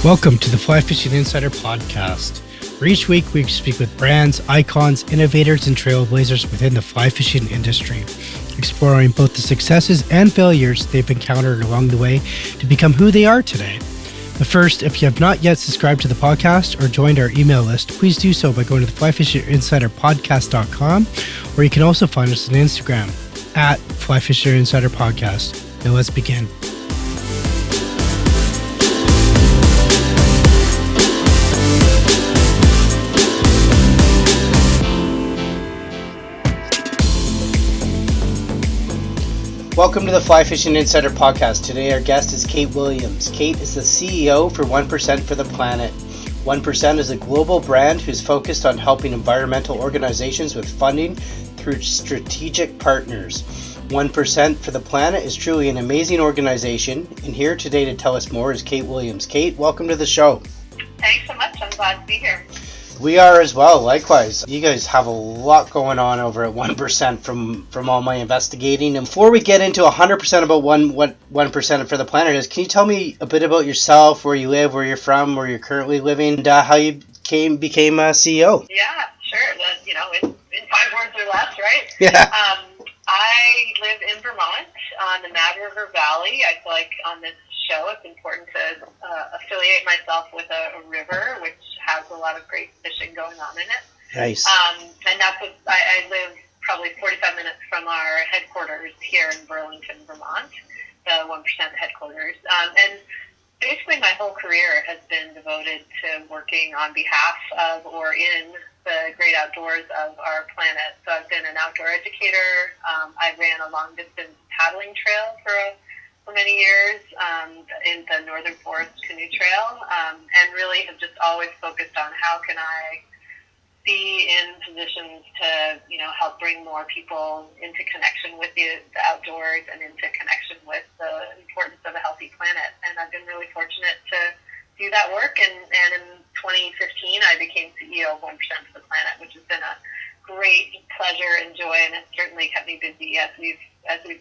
Welcome to the Fly Fishing Insider Podcast, where each week we speak with brands, icons, innovators, and trailblazers within the fly fishing industry, exploring both the successes and failures they've encountered along the way to become who they are today. But first, if you have not yet subscribed to the podcast or joined our email list, please do so by going to the flyfisherinsiderpodcast.com, or you can also find us on Instagram at flyfisherinsiderpodcast. Now let's begin. Welcome to the Fly Fishing Insider Podcast. Today our guest is Kate Williams. Kate is the CEO for 1% for the Planet. 1% is a global brand who's focused on helping environmental organizations with funding through strategic partners. 1% for the Planet is truly an amazing organization, and here today to tell us more is Kate Williams. Kate, welcome to the show. Thanks so much. I'm glad to be here. We are as well, likewise. You guys have a lot going on over at 1% from all my investigating. And before we get into 100% about what 1% for the Planet is, can you tell me a bit about yourself, where you live, where you're from, where you're currently living, and how you became a CEO? Yeah, sure. In 5 words or less, right? Yeah. I live in Vermont on the Mad River Valley. I feel like on this show it's important to affiliate myself with a river, which has a lot of great fishing going on in it. Nice. And that's what I live probably 45 minutes from our headquarters here in Burlington, Vermont, the 1% headquarters. And basically my whole career has been devoted to working on behalf of or in the great outdoors of our planet. So I've been an outdoor educator. I ran a long-distance paddling trail for many years in the Northern Forest Canoe Trail, and really have just always focused on how can I be in positions to, help bring more people into connection with the outdoors and into connection with the importance of a healthy planet. And I've been really fortunate to do that work. And in 2015, I became CEO of 1% for the Planet, which has been a great pleasure and joy, and it's certainly kept me busy as we've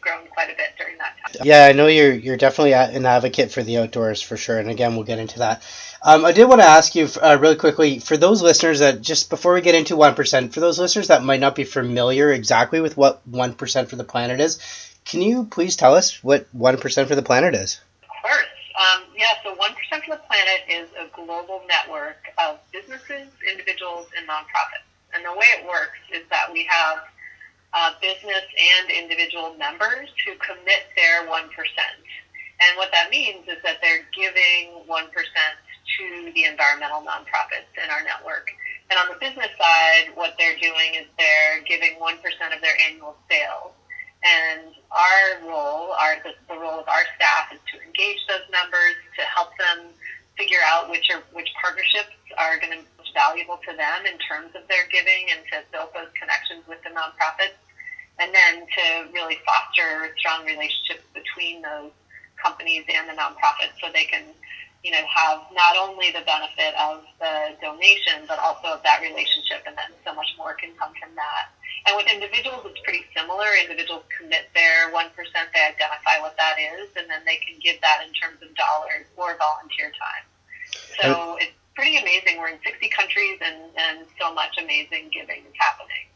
grown quite a bit during that time. Yeah, I know you're definitely an advocate for the outdoors for sure, and again, we'll get into that. I did want to ask you really quickly, for those listeners that, just before we get into 1%, for those listeners that might not be familiar exactly with what 1% for the Planet is, can you please tell us what 1% for the Planet is? Of course. So 1% for the Planet is a global network of businesses, individuals, and nonprofits. And the way it works is that we have business and individual members who commit their 1%. And what that means is that they're giving 1% to the environmental nonprofits in our network. And on the business side, what they're doing is they're giving 1% of their annual sales. And our role, the role of our staff, is to engage those members, to help them figure out which partnerships are going to be most valuable to them in terms of their giving, and to build those connections with the nonprofits, and then to really foster strong relationships between those companies and the nonprofits, so they can have not only the benefit of the donation, but also of that relationship, and then so much more can come from that. And with individuals, it's pretty similar. Individuals commit their 1%, they identify what that is, and then they can give that in terms of dollars or volunteer time. So it's pretty amazing. We're in 60 countries, and so much amazing giving is happening.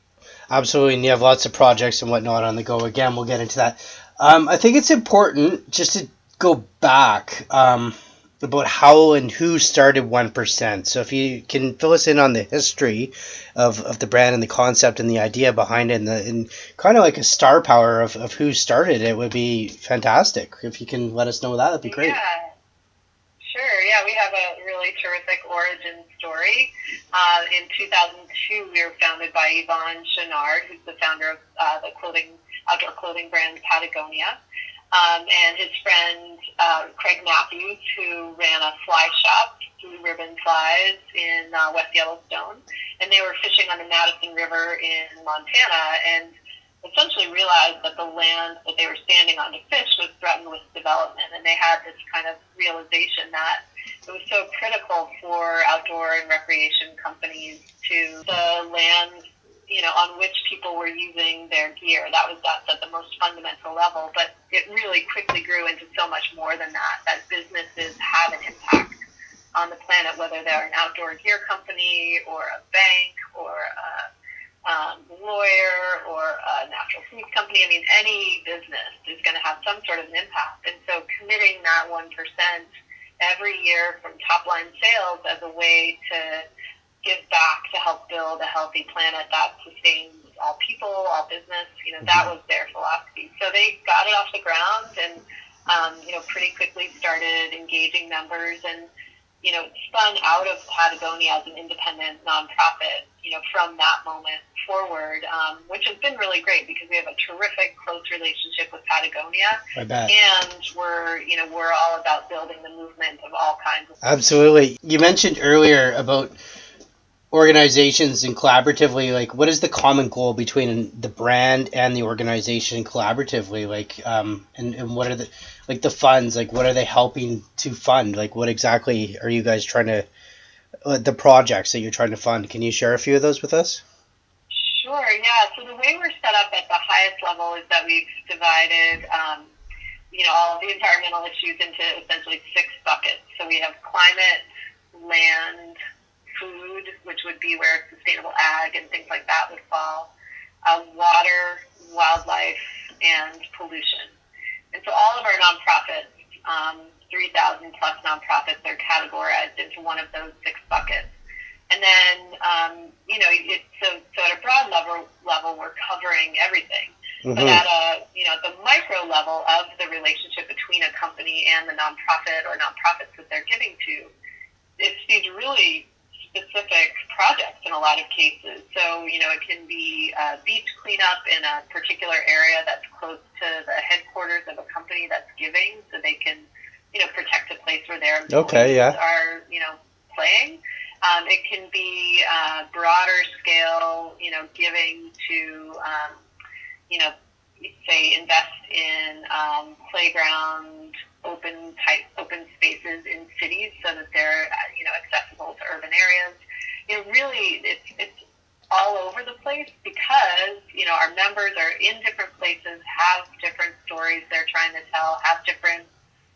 Absolutely, and you have lots of projects and whatnot on the go. Again, we'll get into that. I think it's important just to go back about how and who started 1%. So if you can fill us in on the history of the brand and the concept and the idea behind it, and kind of like a star power of who started it, would be fantastic. If you can let us know that'd be great. Yeah. Sure. Yeah, we have a really terrific origin story. In 2002, we were founded by Yvon Chouinard, who's the founder of the outdoor clothing brand Patagonia, and his friend Craig Mathews, who ran a fly shop, Blue Ribbon Flies, in West Yellowstone, and they were fishing on the Madison River in Montana, and essentially realized that the land that they were standing on to fish was threatened with development, and they had this kind of realization that it was so critical for outdoor and recreation companies to the land, on which people were using their gear. That's at the most fundamental level, but it really quickly grew into so much more than that businesses have an impact on the planet, whether they're an outdoor gear company or a bank or a lawyer or a natural foods company. I mean, any business is going to have some sort of an impact. And so committing that 1% every year from top-line sales as a way to give back to help build a healthy planet that sustains all people, all business, that was their philosophy. So they got it off the ground and, pretty quickly started engaging members and, spun out of Patagonia as an independent nonprofit, from that moment forward, which has been really great because we have a terrific close relationship with Patagonia. I bet. And we're all about building the movement of all kinds of. Absolutely. You mentioned earlier about organizations and collaboratively, like what is the common goal between the brand and the organization collaboratively, like and what are the funds, like what are they helping to fund, like what exactly are you guys trying to the projects that you're trying to fund? Can you share a few of those with us? Sure, yeah. So the way we're set up at the highest level is that we've divided all of the environmental issues into essentially 6 buckets. So we have climate, land, food, which would be where sustainable ag and things like that would fall, water, wildlife, and pollution. And so all of our nonprofits, 3,000 plus nonprofits, are categorized into one of those 6 buckets. And then, so at a broad level, we're covering everything. Mm-hmm. But at the micro level of the relationship between a company and the nonprofit or nonprofits that they're giving to, it's these really specific projects in a lot of cases. So, it can be beach cleanup in a particular area that's close to the headquarters of a company that's giving, so they can, protect a place where their employees are, playing. It can be broader scale, giving to, say invest in playground, open spaces in cities so that they're, accessible to urban areas. Really, it's all over the place because, our members are in different places, have different stories they're trying to tell, have different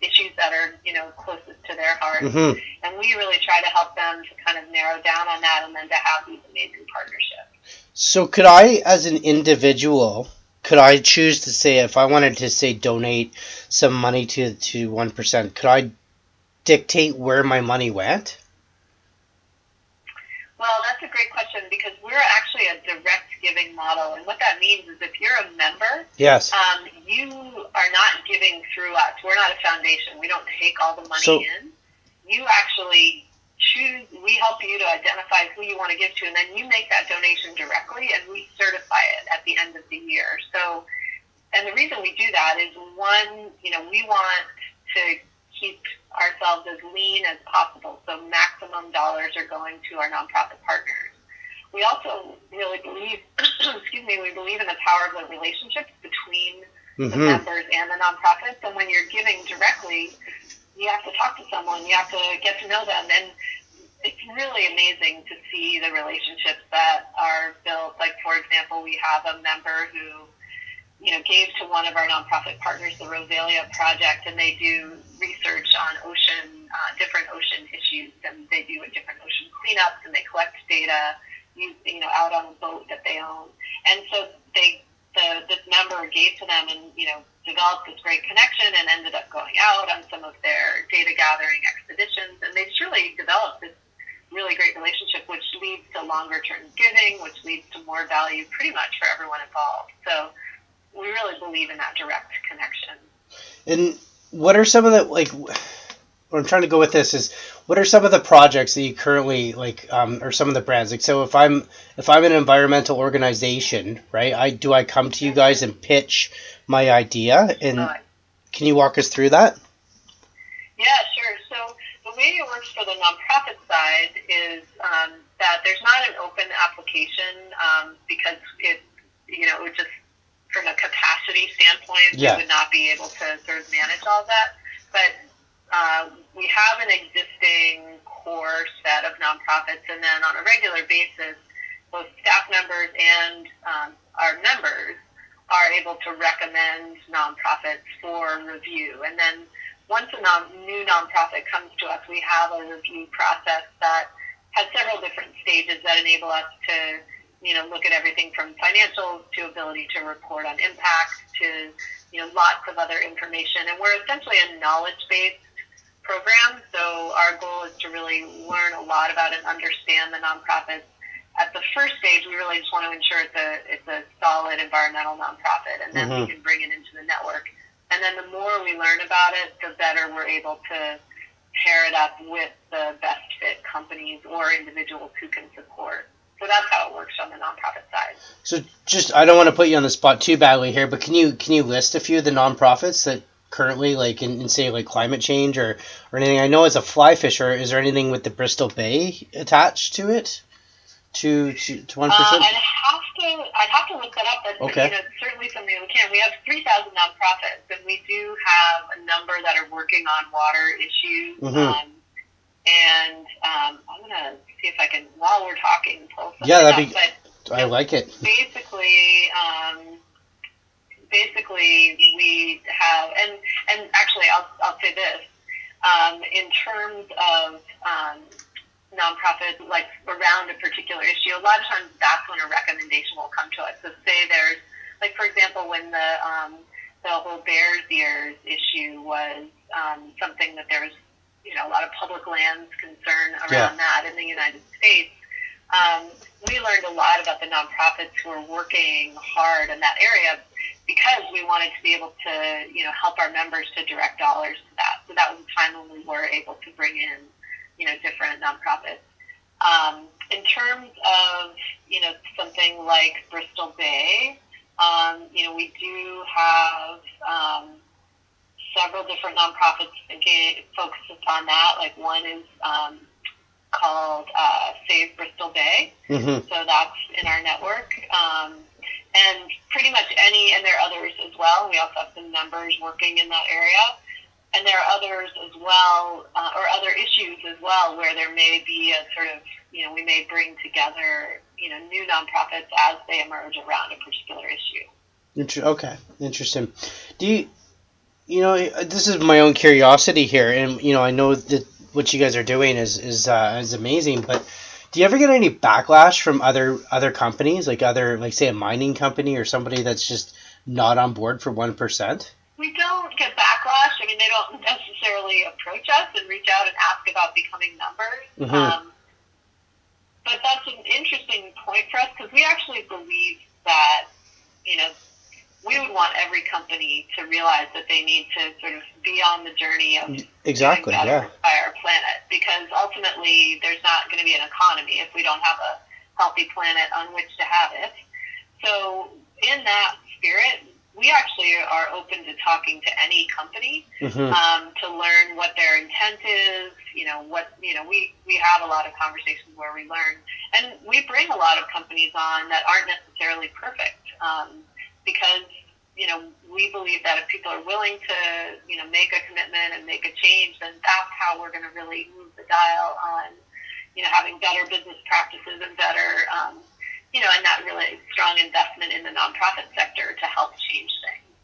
issues that are, closest to their heart. Mm-hmm. And we really try to help them to kind of narrow down on that and then to have these amazing partnerships. So could I, as an individual, could I choose to say, if I wanted to say donate some money to 1%, could I dictate where my money went? Well, that's a great question because we're actually a direct giving model. And what that means is if you're a member, yes, you are not giving through us. We're not a foundation. We don't take all the money in. You actually choose, we help you to identify who you want to give to, and then you make that donation directly, and we certify it at the end of the year. So, and the reason we do that is, one, we want to keep ourselves as lean as possible, so maximum dollars are going to our nonprofit partners. We also really believe, we believe in the power of the relationships between the members and the nonprofits, and when you're giving directly, you have to talk to someone, you have to get to know them, and it's really amazing to see the relationships that are built. Like, for example, we have a member who gave to one of our nonprofit partners, the Rosalia Project, and they do research on different ocean issues, and they do different ocean cleanups, and they collect data, out on a boat that they own. And so this member gave to them and, developed this great connection and ended up going out on some of their data gathering expeditions, and they've really developed this really great relationship, which leads to longer term giving, which leads to more value pretty much for everyone involved. So we really believe in that direct connection. And what are some of the, where I'm trying to go with this is, what are some of the projects that you currently or some of the brands? Like, so if I'm an environmental organization, right, I come to you guys and pitch my idea, and can you walk us through that? Yeah, sure. So the way it works for the nonprofit side is that there's not an open application because it would just, from a capacity standpoint, we would not be able to sort of manage all of that. But we have an existing core set of nonprofits, and then on a regular basis, both staff members and our members are able to recommend nonprofits for review. And then once a new nonprofit comes to us, we have a review process that has several different stages that enable us to, look at everything from financials to ability to report on impact to, lots of other information. And we're essentially a knowledge-based program. So our goal is to really learn a lot about and understand the nonprofits. At the first stage, we really just want to ensure it's a solid environmental nonprofit, and then we can bring it into the network. And then the more we learn about it, the better we're able to pair it up with the best fit companies or individuals who can support. So that's how it works on the nonprofit side. So just, I don't want to put you on the spot too badly here, but can you list a few of the nonprofits that currently, like in say like climate change or anything? I know it's a fly fisher. Is there anything with the Bristol Bay attached to it? To 1%? I'd have to look that up, but okay. Certainly something we can. We have 3,000 nonprofits, and we do have a number that are working on water issues. And I'm gonna see if I can, while we're talking, pull something up. I like it. Basically, we have, and actually, I'll say this, in terms of nonprofits, like around a particular issue, a lot of times that's when a recommendation will come to us. So say there's, like for example, when the whole Bears Ears issue was something that there was, a lot of public lands concern around that in the United States. We learned a lot about the nonprofits who are working hard in that area because we wanted to be able to, help our members to direct dollars to that. So that was a time when we were able to bring in different nonprofits. In terms of, something like Bristol Bay, we do have several different nonprofits focused on that. Like one is called Save Bristol Bay. So that's in our network. And pretty much and there are others as well. We also have some members working in that area. And there are others as well, or other issues as well, where there may be a sort of, we may bring together, new nonprofits as they emerge around a particular issue. Okay, interesting. Do you, this is my own curiosity here, and, I know that what you guys are doing is amazing, but do you ever get any backlash from other companies, like say a mining company or somebody that's just not on board for 1%? We don't get backlash. I mean, they don't necessarily approach us and reach out and ask about becoming members. But that's an interesting point for us because we actually believe that, we would want every company to realize that they need to sort of be on the journey of exactly, doing better by our planet, because ultimately there's not going to be an economy if we don't have a healthy planet on which to have it. So in that spirit, we actually are open to talking to any company to learn what their intent is. We have a lot of conversations where we learn, and we bring a lot of companies on that aren't necessarily perfect because we believe that if people are willing to make a commitment and make a change, then that's how we're going to really move the dial on having better business practices and better and that really strong investment in the nonprofit sector to help change things.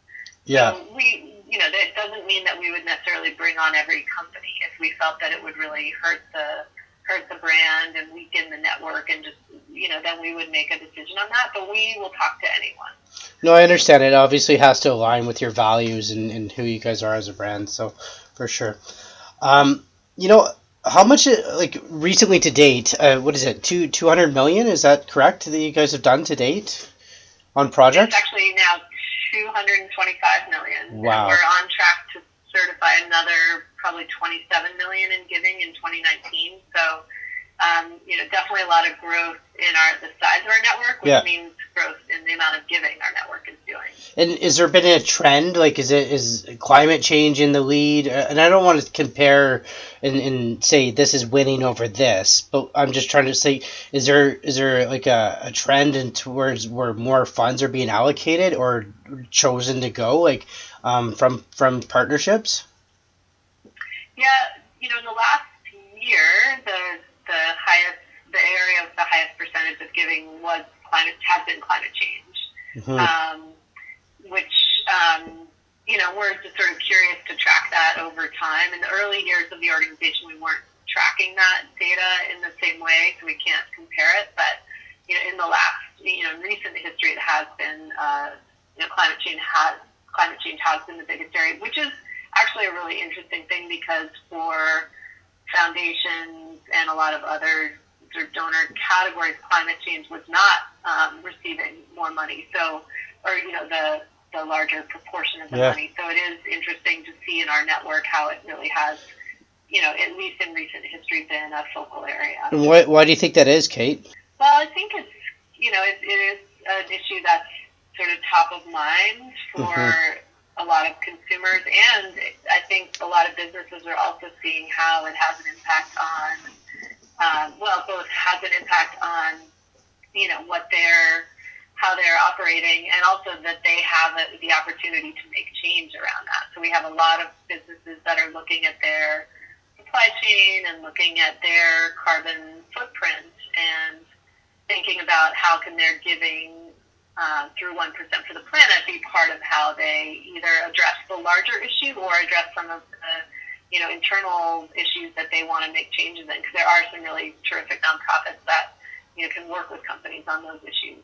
Yeah. So that doesn't mean that we would necessarily bring on every company if we felt that it would really hurt the brand and weaken the network, and just then we would make a decision on that. But we will talk to anyone. No, I understand. It obviously has to align with your values and who you guys are as a brand. So for sure. How much, recently to date, what is it, 200 million? Is that correct that you guys have done to date on projects? It's actually now 225 million. Wow. And we're on track to certify another probably 27 million in giving in 2019. So, definitely a lot of growth in the size of our network, which means growth in the amount of giving our network is doing. And is there been a trend? Like, is climate change in the lead? And I don't want to compare and say this is winning over this, but I'm just trying to say, is there like a trend in towards where more funds are being allocated or chosen to go, from partnerships? Yeah, in the last year, the area with the highest percentage of giving has been climate change, which, we're just sort of curious to track that over time. In the early years of the organization, we weren't tracking that data in the same way, so we can't compare it. But in the last, recent history, it has been, climate change has been the biggest area, which is actually a really interesting thing because for foundations and a lot of other sort of donor categories, climate change was not receiving more money. So, or the larger proportion of the money. So it is interesting to see in our network how it really has, at least in recent history, been a focal area. And why do you think that is, Kate? Well, I think it's, it is an issue that's sort of top of mind for a lot of consumers, and I think a lot of businesses are also seeing how it has an impact on, both has an impact on, how they're operating, and also that they have the opportunity to make change around that. So we have a lot of businesses that are looking at their supply chain and looking at their carbon footprint and thinking about how can their giving through 1% for the planet be part of how they either address the larger issue or address some of the internal issues that they want to make changes in, because there are some really terrific nonprofits that can work with companies on those issues.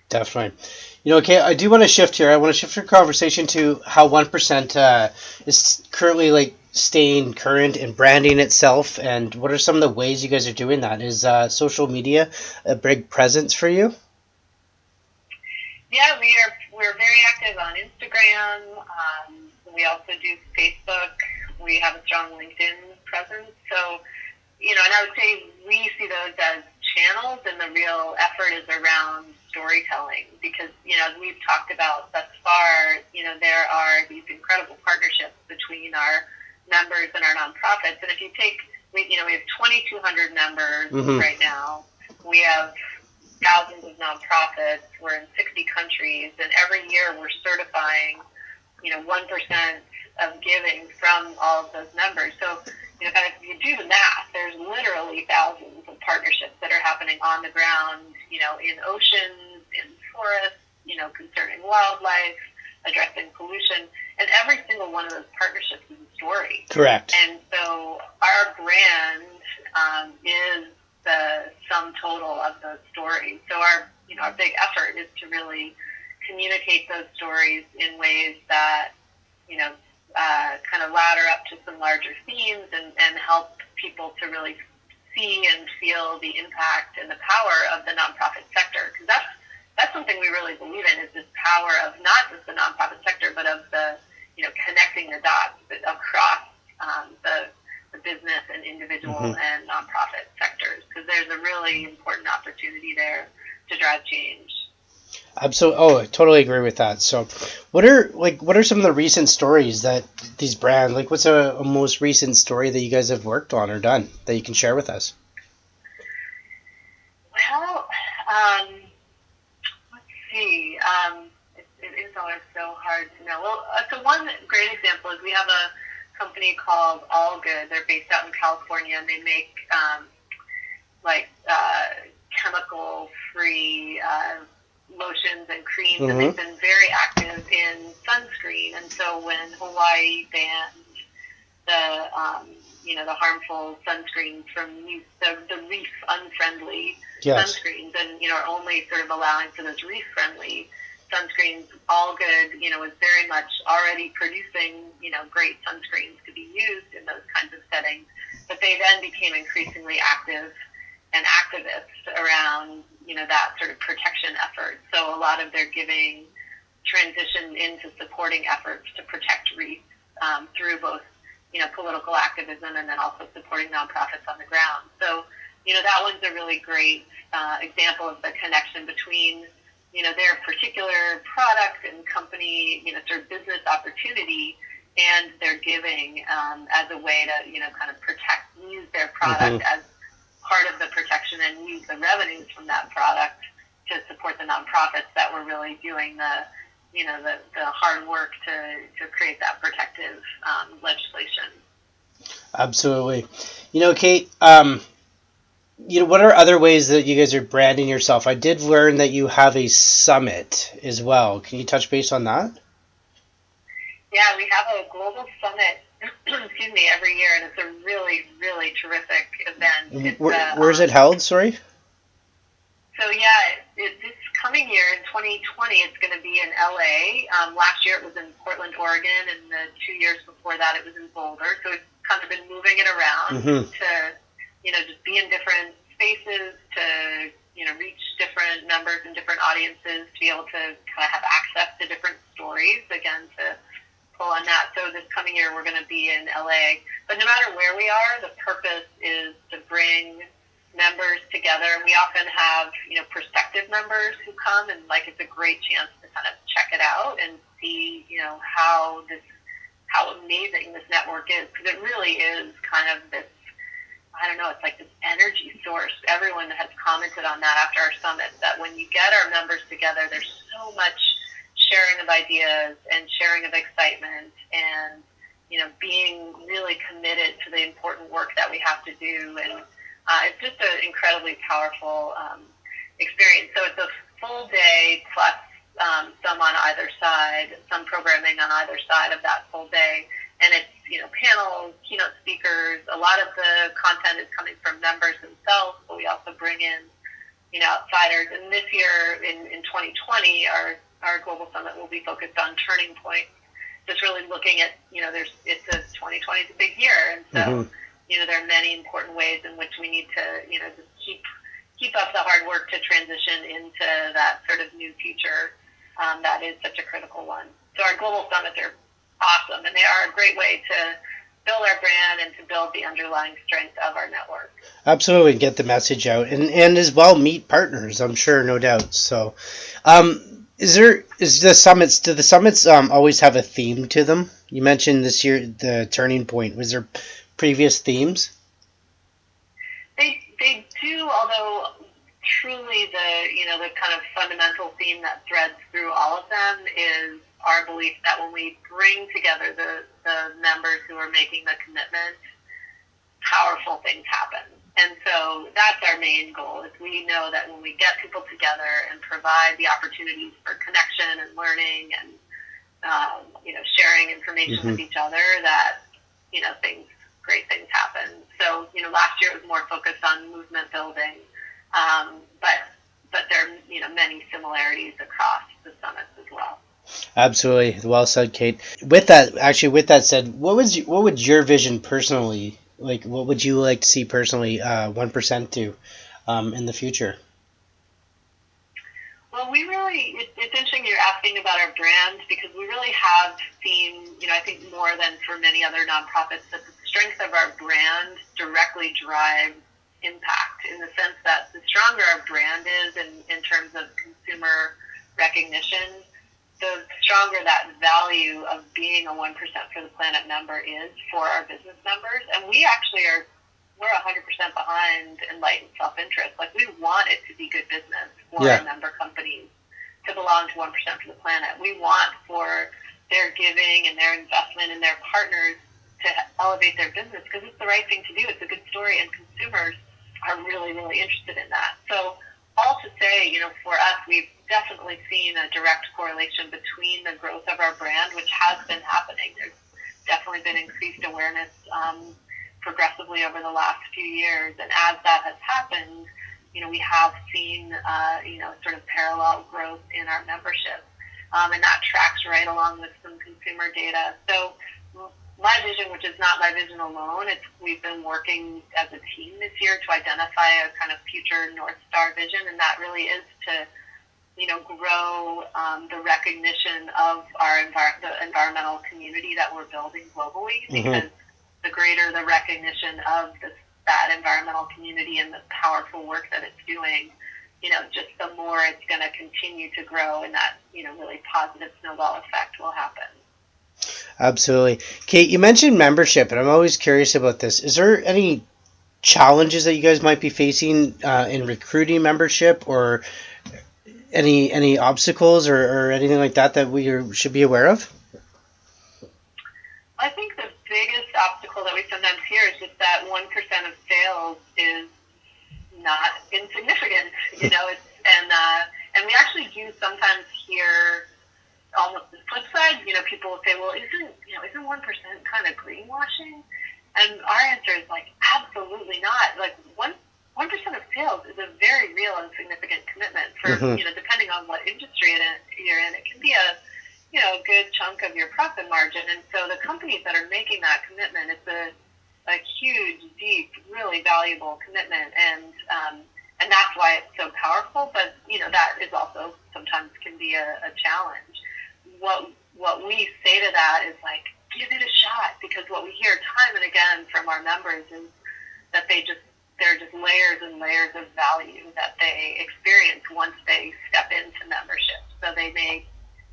Definitely. Okay, I do want to shift here. I want to shift your conversation to how 1% is currently staying current and branding itself, and what are some of the ways you guys are doing that? Is social media a big presence for you? Yeah, we're very active on Instagram. We also do Facebook. We have a strong LinkedIn presence. So, and I would say we see those as channels, and the real effort is around storytelling, because, as we've talked about thus far, there are these incredible partnerships between our members and our nonprofits. And if you take, we have 2,200 members right now. We have thousands of nonprofits. We're in 60 countries, and every year we're certifying, 1% of giving from all of those members. So, if you do the math, there's literally thousands of partnerships that are happening on the ground, in oceans, in forests, concerning wildlife, addressing pollution, and every single one of those partnerships is a story. Correct. And so our brand is the sum total of those stories. So our big effort is to really communicate those stories in ways that, kind of ladder up to some larger themes and help people to really see and feel the impact and the power of the nonprofit sector. Because that's something we really believe in, is this power of not just the nonprofit sector, but of the, connecting the dots across the business and individual and nonprofit sectors. Because there's a really important opportunity there to drive change. Absolutely. Oh, I totally agree with that. So, what are some of the recent stories that these brands, what's a most recent story that you guys have worked on or done that you can share with us? Well, let's see. It is always so hard to know. Well, so one great example is we have a company called All Good. They're based out in California, and they make chemical-free lotions and creams, and they've been very active in sunscreen. And so when Hawaii banned the harmful sunscreens from use, the reef unfriendly sunscreens, and are only sort of allowing for those reef friendly sunscreens, All Good was very much already producing great sunscreens to be used in those kinds of settings. But they then became increasingly active and activist around that sort of protection effort. So a lot of their giving transitioned into supporting efforts to protect reefs through both political activism and then also supporting nonprofits on the ground. So that one's a really great example of the connection between their particular product and company sort of business opportunity and their giving as a way to kind of protect, use their product as part of the protection, and use the revenues from that product to support the nonprofits that were really doing the hard work to create that protective legislation. Absolutely. Kate, what are other ways that you guys are branding yourself? I did learn that you have a summit as well. Can you touch base on that? Yeah, Yeah, we have a global summit, excuse me, every year, and it's a really, really terrific event. It's, Where's it held? Sorry. So yeah, this coming year in 2020, it's going to be in LA. Last year it was in Portland, Oregon, and the 2 years before that it was in Boulder. So it's kind of been moving it around to, just be in different spaces, to, reach different members and different audiences, to be able to kind of have access to different stories, again, to pull on that. So this coming year we're going to be in LA. But no matter where we are, the purpose is to bring members together, and we often have prospective members who come, and it's a great chance to kind of check it out and see how amazing this network is, because it really is kind of this, I don't know, it's like this energy source. Everyone has commented on that after our summit, that when you get our members together, there's so much sharing of ideas and sharing of excitement, and being really committed to the important work that we have to do. And it's just an incredibly powerful experience. So it's a full day plus some on either side, some programming on either side of that full day. And it's, panels, keynote speakers. A lot of the content is coming from members themselves, but we also bring in, outsiders. And this year in 2020, our Global Summit will be focused on turning points. Just really looking at, 2020 is a big year. And so, there are many important ways in which we need to, just keep up the hard work to transition into that sort of new future that is such a critical one. So our global summits are awesome, and they are a great way to build our brand and to build the underlying strength of our network. Absolutely, get the message out, and as well meet partners, I'm sure, no doubt. So, do the summits always have a theme to them? You mentioned this year the turning point. Was there previous themes? They do, although truly the kind of fundamental theme that threads through all of them is our belief that when we bring together the members who are making the commitment, powerful things happen. And so that's our main goal, is we know that when we get people together and provide the opportunities for connection and learning and sharing information with each other, that great things happen. So last year it was more focused on movement building, but there are many similarities across the summits as well. Absolutely, well said, Kate. With that said, what would your vision personally, like, what would you like to see personally 1% do in the future? Well, it's interesting you're asking about our brand, because we really have seen, I think more than for many other nonprofits, that the strength of our brand directly drives impact, in the sense that the stronger our brand is in terms of consumer recognition, the stronger that value of being a 1% for the Planet member is for our business members. And we actually we're 100% behind enlightened self-interest. Like, we want it to be good business for our member companies to belong to 1% for the Planet. We want for their giving and their investment and their partners to elevate their business, because it's the right thing to do. It's a good story, and consumers are really, really interested in that. So all to say, for us, we've definitely seen a direct correlation between the growth of our brand, which has been happening. There's definitely been increased awareness progressively over the last few years. And as that has happened, we have seen, sort of parallel growth in our membership. And that tracks right along with some consumer data. So my vision, which is not my vision alone, we've been working as a team this year to identify a kind of future North Star vision, and that really is to, grow the recognition of the environmental community that we're building globally, because the greater the recognition of that environmental community and the powerful work that it's doing, just the more it's going to continue to grow, and that, really positive snowball effect will happen. Absolutely. Kate, you mentioned membership, and I'm always curious about this. Is there any challenges that you guys might be facing in recruiting membership, or any obstacles or anything like that we should be aware of? I think the biggest obstacle that we sometimes hear is just that 1% of sales is not insignificant. And we actually do sometimes hear almost the flip side. people will say, well, isn't 1% kind of greenwashing? And our answer is like, absolutely not. Like 1% of sales is a very real and significant commitment for, depending on what industry you're in, it can be a good chunk of your profit margin. And so the companies that are making that commitment, it's a huge, deep, really valuable commitment. And that's why it's so powerful. But, that is also sometimes can be a challenge. What we say to that is like, give it a shot, because what we hear time and again from our members is that there are just layers and layers of value that they experience once they step into membership. So they may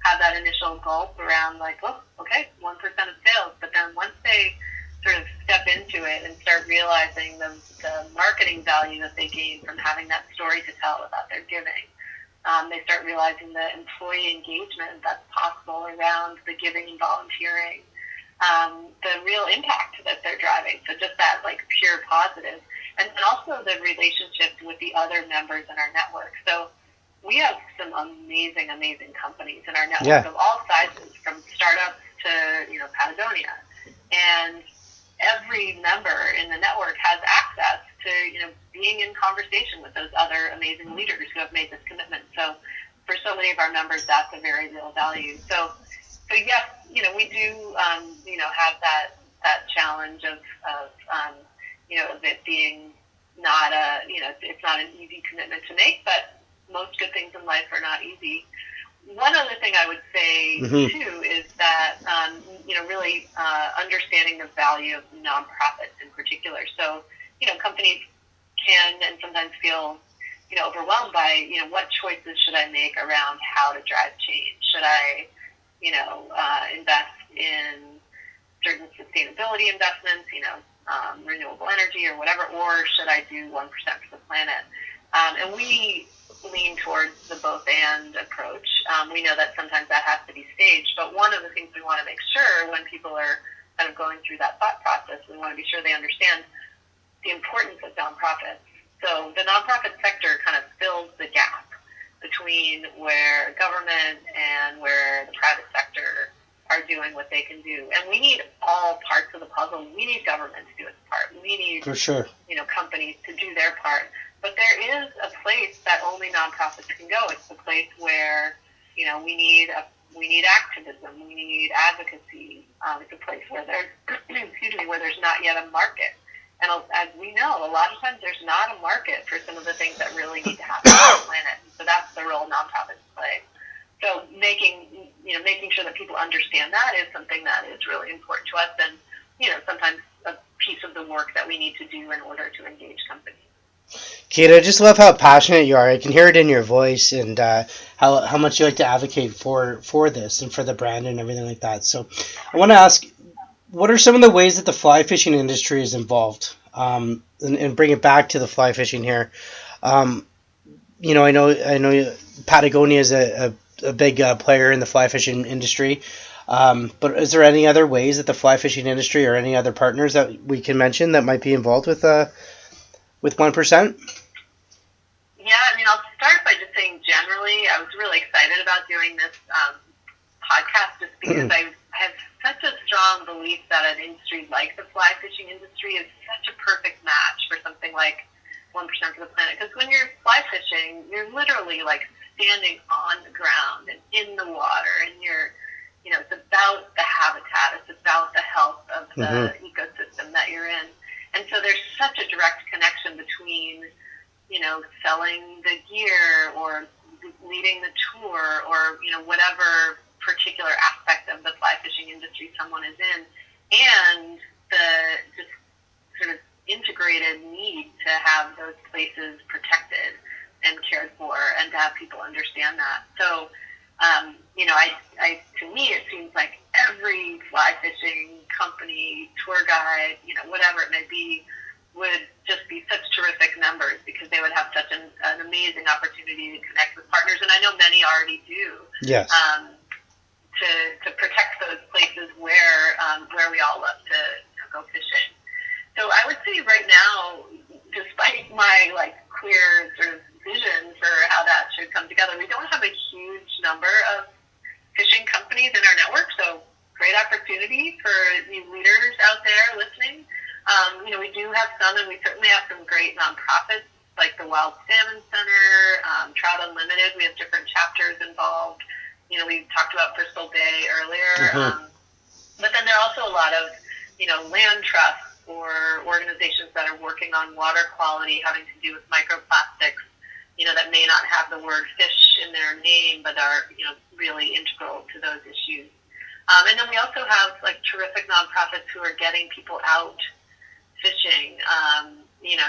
have that initial gulp around like, oh, okay, 1% of sales, but then once they sort of step into it and start realizing the marketing value that they gain from having that story to tell about their giving, they start realizing the employee engagement that's possible around the giving and volunteering, the real impact that they're driving. So just that like pure positive. And then also the relationships with the other members in our network. So we have some amazing, amazing companies in our network of all sizes, from startups to, Patagonia. And every member in the network has access to, being in conversation with those other amazing leaders who have made this commitment. So for so many of our members, that's a very real value. So yes, we do, have that challenge of it being not it's not an easy commitment to make, but most good things in life are not easy. One other thing I would say, too, is that, really understanding the value of nonprofits in particular. So, companies can and sometimes feel, overwhelmed by, what choices should I make around how to drive change? Should I, invest in certain sustainability investments, renewable energy or whatever, or should I do 1% for the planet? And we lean towards the both and approach. We know that sometimes that has to be staged, but one of the things we want to make sure when people are kind of going through that thought process, we want to be sure they understand the importance of nonprofits. So the nonprofit sector kind of fills the gap between where government and where the private sector are doing what they can do. And we need all parts of the puzzle. We need government to do its part. We need, for sure, companies to do their part. But there is a place that only nonprofits can go. It's the place where, we need activism, we need advocacy. It's a place where there's, where there's not yet a market. And as we know, a lot of times there's not a market for some of the things that really need to happen on the planet. So that's the role nonprofits play. So making sure that people understand that is something that is really important to us, and, sometimes a piece of the work that we need to do in order to engage companies. Kate, I just love how passionate you are. I can hear it in your voice, and how much you like to advocate for this and for the brand and everything like that. So I want to ask, what are some of the ways that the fly fishing industry is involved? And bring it back to the fly fishing here. I know Patagonia is a big player in the fly fishing industry. But is there any other ways that the fly fishing industry or any other partners that we can mention that might be involved with 1%? Yeah, I'll start by just saying generally, I was really excited about doing this podcast just because I have such a strong belief that an industry like the fly fishing industry is such a perfect match for something like 1% for the planet. Because when you're fly fishing, you're literally like standing on the ground and in the water, and it's about the habitat, it's about the health of the ecosystem that you're in. And so there's such a direct connection between, selling the gear or leading the tour or, whatever particular aspect of the fly fishing industry someone is in, and the just sort of integrated need to have those places protected and cared for, and to have people understand that. So, to me, it seems like every fly fishing company, tour guide, whatever it may be, would just be such terrific members, because they would have such an amazing opportunity to connect with partners, and I know many already do. Yes. To protect those places where we all love to go fishing. So I would say right now, despite my clear sort of vision for how that should come together, we don't have a huge number of fishing companies in our network. So great opportunity for you leaders out there listening. We do have some, and we certainly have some great nonprofits like the Wild Salmon Center, Trout Unlimited. We have different chapters involved. We talked about Bristol Bay earlier. But then there are also a lot of, land trusts or organizations that are working on water quality having to do with microplastics, that may not have the word fish in their name, but are, really integral to those issues. And then we also have, terrific nonprofits who are getting people out fishing,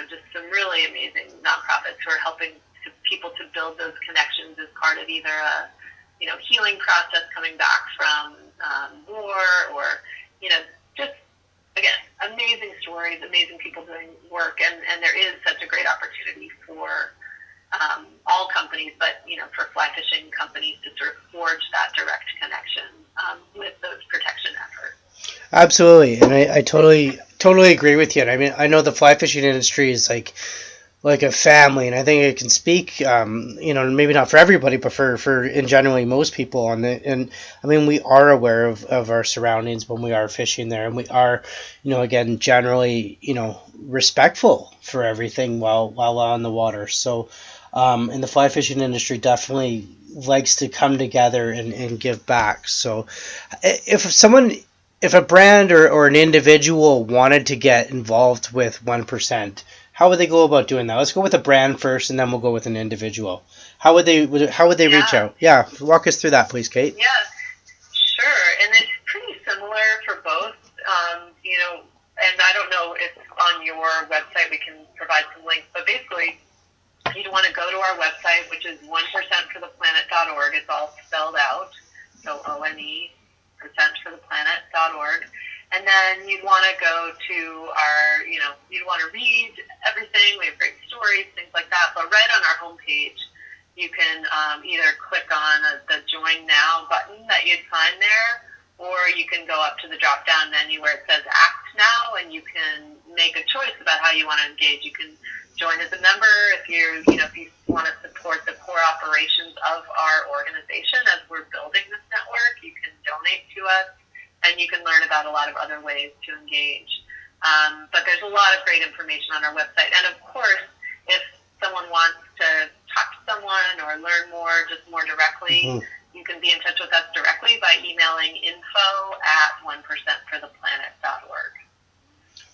just some really amazing nonprofits who are helping people to build those connections as part of either a, healing process coming back from war or, just, again, amazing stories, amazing people doing work, and there is such a great opportunity for all companies, but, for fly fishing companies to sort of forge that direct connection with those protection efforts. Absolutely, and I totally agree with you. And I mean, I know the fly fishing industry is like a family, and I think it can speak, maybe not for everybody, but for in generally most people on the. And I mean, we are aware of our surroundings when we are fishing there, and we are, again, generally, respectful for everything while on the water. So, and the fly fishing industry definitely likes to come together and give back. So, if a brand or an individual wanted to get involved with 1%, how would they go about doing that? Let's go with a brand first, and then we'll go with an individual. How would they reach out? Yeah, walk us through that, please, Kate. Yeah, sure. And it's pretty similar for both. And I don't know if on your website we can provide some links, but basically you'd want to go to our website, which is 1%fortheplanet.org. It's all spelled out, so ONE, percentfortheplanet.org. And then you'd want to go to our, you'd want to read everything. We have great stories, things like that. But right on our homepage, you can either click on the Join Now button that you'd find there, or you can go up to the drop-down menu where it says Act Now, and you can make a choice about how you want to engage. You can join as a member if you want to support the core operations of our organization as we're building this network. You can donate to us, and you can learn about a lot of other ways to engage. But there's a lot of great information on our website. And of course, if someone wants to talk to someone or learn more, just more directly, you can be in touch with us directly by emailing info@1%fortheplanet.org.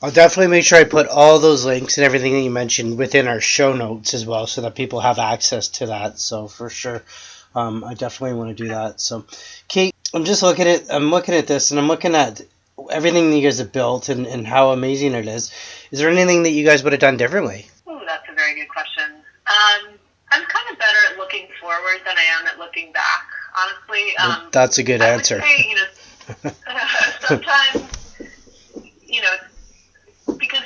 I'll definitely make sure I put all those links and everything that you mentioned within our show notes as well, so that people have access to that. So for sure, I definitely want to do that. So, Kate, I'm looking at this, and I'm looking at everything that you guys have built and how amazing it is. Is there anything that you guys would have done differently? Oh, that's a very good question. I'm kind of better at looking forward than I am at looking back, honestly. That's a good answer. I would say, sometimes, because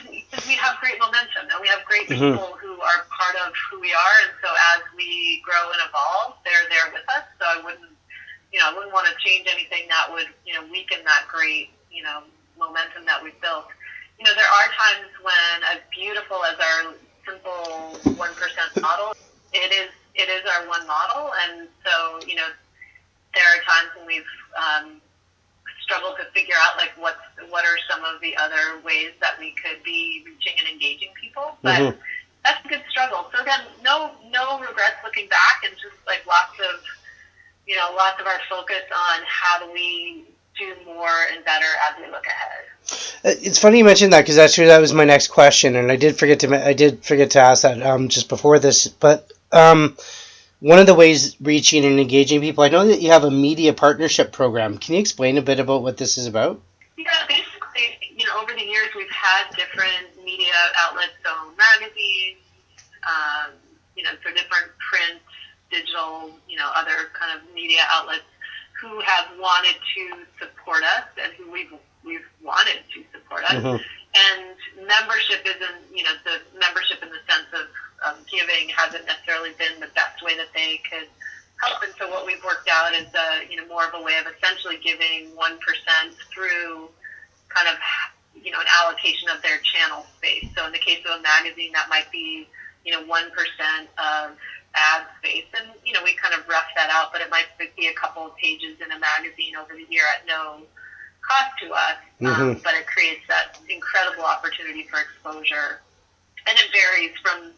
we have great momentum and we have great people who are part of who we are, and so as we grow and evolve, they're there with us. So I wouldn't want to change anything that would, weaken that great, momentum that we've built. There are times when, as beautiful as our simple 1% model, it is our one model, and so, there are times when we've struggled to figure out what are some of the other ways that we could be reaching and engaging people. But that's a good struggle. So again, no regrets looking back, and just lots of our focus on how do we do more and better as we look ahead. It's funny you mentioned that, because actually that was my next question, and I did forget to ask that just before this. But one of the ways reaching and engaging people, I know that you have a media partnership program. Can you explain a bit about what this is about? Yeah, basically, over the years we've had different media outlets, so magazines, so different print, digital, other kind of media outlets who have wanted to support us and who we've wanted to support us. And membership isn't, the membership in the sense of giving hasn't necessarily been the best way that they could help. And so what we've worked out is more of a way of essentially giving 1% through kind of, an allocation of their channel space. So in the case of a magazine, that might be, 1% of ad space. And, we kind of rough that out, but it might be a couple of pages in a magazine over the year at no cost to us, Mm-hmm. but it creates that incredible opportunity for exposure. And it varies from,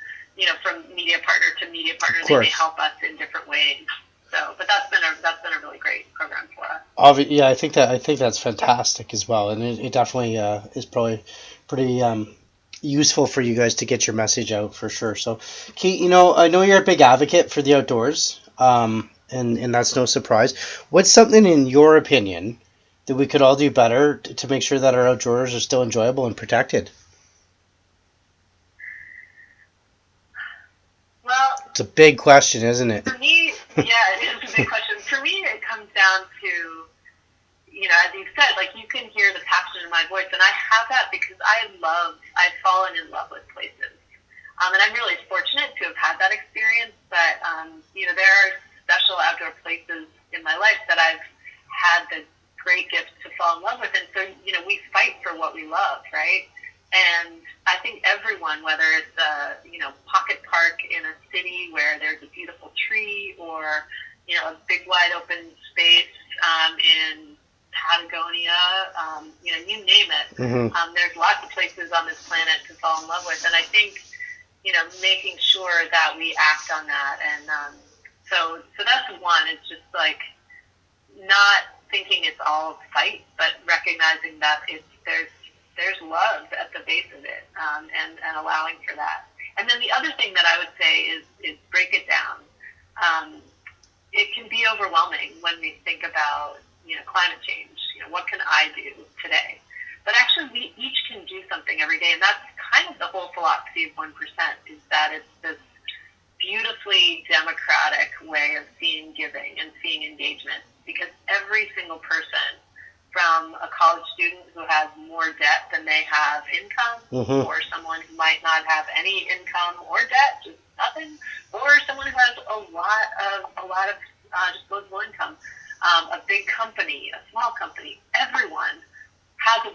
from media partner to media partner. They may help us in different ways. So, but that's been a really great program for us. Yeah, I think that's fantastic as well, and it definitely is probably pretty useful for you guys to get your message out for sure. So, Kate, I know you're a big advocate for the outdoors, and that's no surprise. What's something in your opinion that we could all do better to make sure that our outdoors are still enjoyable and protected? Well, it's a big question, isn't it? For me, yeah, it is a big question. For me, it comes down to, as you said, like you can hear the passion in my voice, and I have that because I've fallen in love with places. And I'm really fortunate to have had that experience, but, there are special outdoor places in my life that I've had the great gift to fall in love with. And so, we fight for what we love, right? And I think everyone, whether it's a pocket park in a city where there's a beautiful tree, or a big wide open space in Patagonia, you name it. Mm-hmm. There's lots of places on this planet to fall in love with, and I think making sure that we act on that, and so that's one. It's just like not thinking it's all fight, but recognizing that there's love at the base of it, and allowing for that. And then the other thing that I would say is break it down. It can be overwhelming when we think about, climate change. What can I do today? But actually, we each can do something every day, and that's kind of the whole philosophy of 1%, is that it's this beautifully democratic way of seeing giving and seeing engagement, because every single person, from a college student who has more debt than they have income, Mm-hmm. or someone who might not have any income or debt, just nothing, or someone who has a lot of disposable income, a big company, a small company, everyone has a 1%,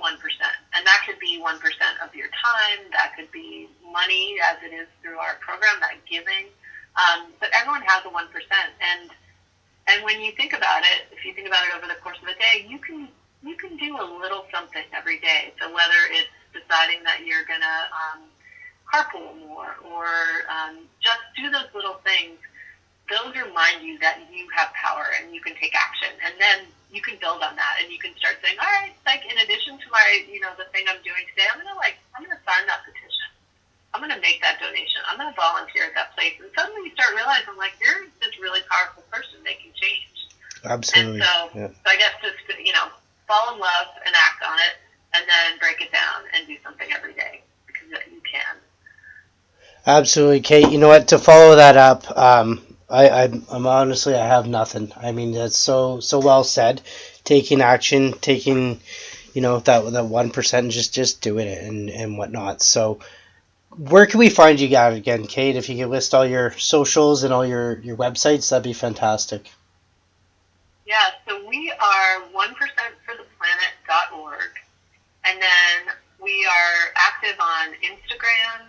and that could be 1% of your time, that could be money, as it is through our program, that giving, but everyone has a 1%, and when you think about it, if you think about it over the course of a day, you can do a little something every day. So whether it's deciding that you're going to carpool more, or just do those little things, those remind you that you have power and you can take action. And then you can build on that, and you can start saying, all right, like in addition to my, the thing I'm doing today, I'm going to sign that petition. I'm going to make that donation. I'm going to volunteer at that place. And suddenly you start realizing, like, you're this really powerful person making change. Absolutely. And so I guess just, fall in love and act on it, and then break it down and do something every day, because you can. Absolutely, Kate. You know what? To follow that up, I'm honestly, I have nothing. I mean, that's so well said. Taking action, taking, that 1%, just doing it and whatnot. So, where can we find you out again, Kate? If you could list all your socials and all your websites, that'd be fantastic. Yeah, so we are 1%fortheplanet.org, and then we are active on Instagram,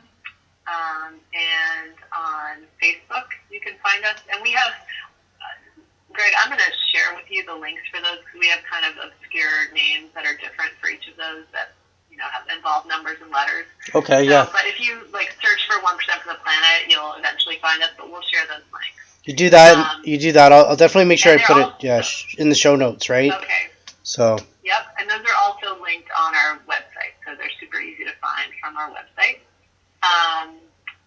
and on Facebook. You can find us, and we have, Greg, I'm going to share with you the links for those, because we have kind of obscure names that are different for each of those that have involved numbers and letters. Okay, yeah. But if you search for 1% for the planet, you'll eventually find us. But we'll share those links. You do that. I'll definitely make sure I put it in the show notes, right? Okay. So. Yep, and those are also linked on our website, so they're super easy to find from our website.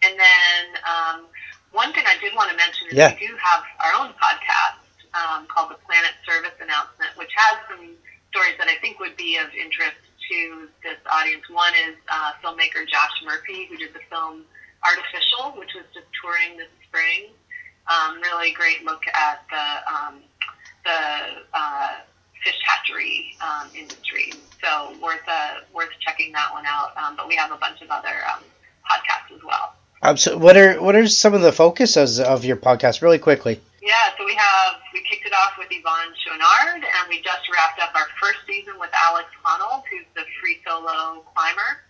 And then one thing I did want to mention is we do have our own podcast called The Planet Service Announcement, which has some stories that I think would be of interest to this audience. One is filmmaker Josh Murphy, who did the film Artificial, which was just touring this spring. Really great look at the fish hatchery industry. So worth checking that one out. But we have a bunch of other podcasts as well. Absolutely. What are some of the focuses of your podcast, really quickly? Yeah, so we kicked it off with Yvon Chouinard, and we just wrapped up our first season with Alex Honnold, who's the free solo climber.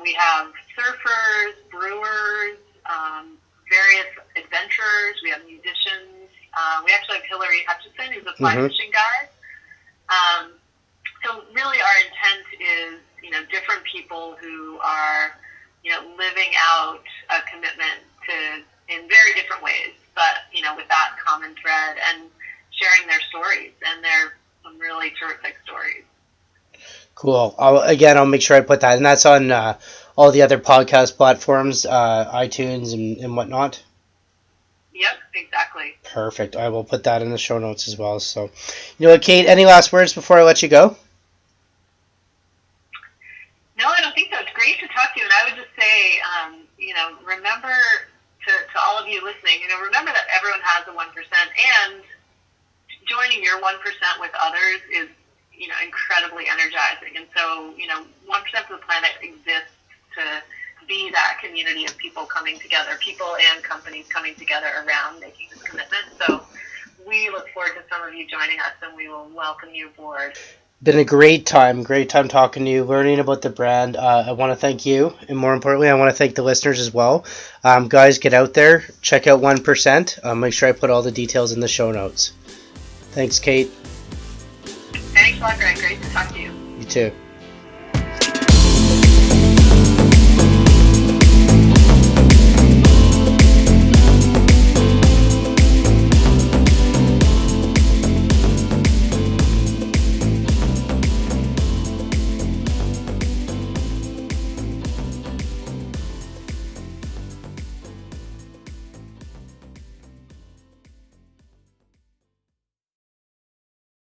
We have surfers, brewers, various adventurers. We have musicians. We actually have Hillary Hutchison, who's a fly fishing guide. So so really our intent is, different people who are, living out a commitment in very different ways, but, with that common thread and sharing their stories, and they're some really terrific stories. Cool. I'll make sure I put that, and that's on all the other podcast platforms, iTunes and whatnot. Yep, exactly. Perfect. I will put that in the show notes as well. So, you know what, Kate, any last words before I let you go? No, I don't think so. It's great to talk to you. And I would just say, remember to all of you listening, remember that everyone has a 1%, and joining your 1% with others is, incredibly energizing. And so, 1% of the planet exists to be that community of people coming together, people and companies coming together around making this commitment. So we look forward to some of you joining us, and we will welcome you aboard. Been a great time talking to you, learning about the brand. I want to thank you, and more importantly, I want to thank the listeners as well. Guys, get out there, check out 1%. Make sure I put all the details in the show notes. Thanks, Kate. Thanks a lot, Greg. Great to talk to you. You too.